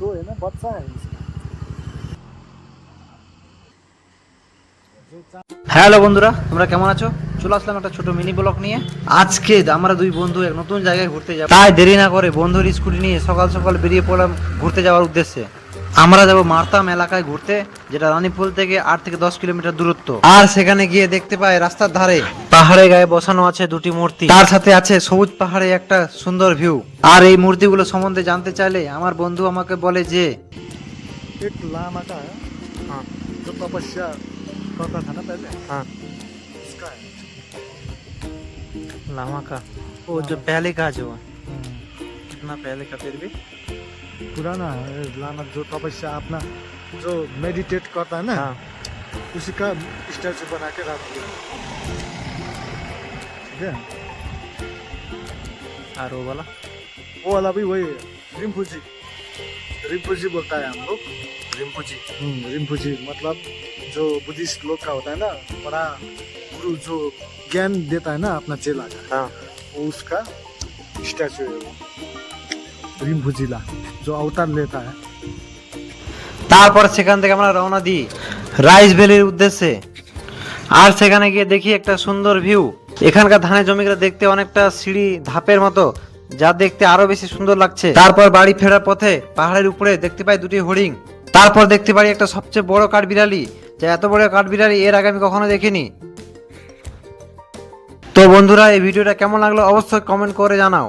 तो है ना बच्चा है इसका। হ্যালো বন্ধুরা, তোমরা কেমন আছো? চলে আসলাম একটা ছোট মিনি ব্লগ নিয়ে। আজকে আমরা দুই বন্ধু এক নতুন জায়গায় ঘুরতে যাব, তাই দেরি না করে বন্ধুর স্কুটি নিয়ে সকাল সকাল বেরিয়ে পড়লাম ঘুরতে যাওয়ার উদ্দেশ্যে। আমরা যাব মারতাম এলাকায় ঘুরতে, যেটা রানীপুল থেকে 8 থেকে 10 কিলোমিটার দূরত্ব। আর সেখানে গিয়ে দেখতে পাই রাস্তার ধারে পাহাড়ে গায়ে বসানো আছে দুটি মূর্তি, তার সাথে আছে সবুজ পাহাড়ে একটা সুন্দর ভিউ। আর এই মূর্তিগুলো সম্বন্ধে জানতে চাইলে আমার বন্ধু আমাকে বলে যে एक लामा का है हाँ जो तपस्या करता था ना पहले, हाँ इसका है। लामा का वो जो पहले का जो है, कितना पहले का फिर भी पुराना है लामा, जो तपस्या अपना जो मेडिटेट करता है ना, हाँ उसी का स्टैचू बना के रख दिया। ठीक है, और वो वाला वो वाला भी वही है, रिम्फुजी। रिम्फुजी बोलता है हम लोग। रिम्पुची। रिम्फुजी मतलब जो बुद्धिस्ट लोग का होता है ना, बड़ा गुरु जो ज्ञान देता है ना अपना चेला का, हाँ वो उसका स्टैचू है वो रिम्फुजिला, जो अवतार लेता है। তারপর সেখান থেকে আমরা রওনা দিই রাইস ভ্যালির উদ্দেশ্যে। আর সেখানে গিয়ে দেখি একটা সুন্দর ভিউ। এখানকার ধানের জমিগুলো দেখতে অনেকটা সিঁড়ি ধাপের মতো, যা দেখতে আরো বেশি সুন্দর লাগছে। তারপর বাড়ি ফেরার পথে পাহাড়ের উপরে দেখতে পাই দুটি হরিণ। তারপর দেখতে পাই একটা সবচেয়ে বড় কাঠবিড়ালি, যা এত বড় কাঠবিড়ালি এর আগে আমি কখনো দেখিনি। তো বন্ধুরা, এই ভিডিওটা কেমন লাগলো অবশ্যই কমেন্ট করে জানাও।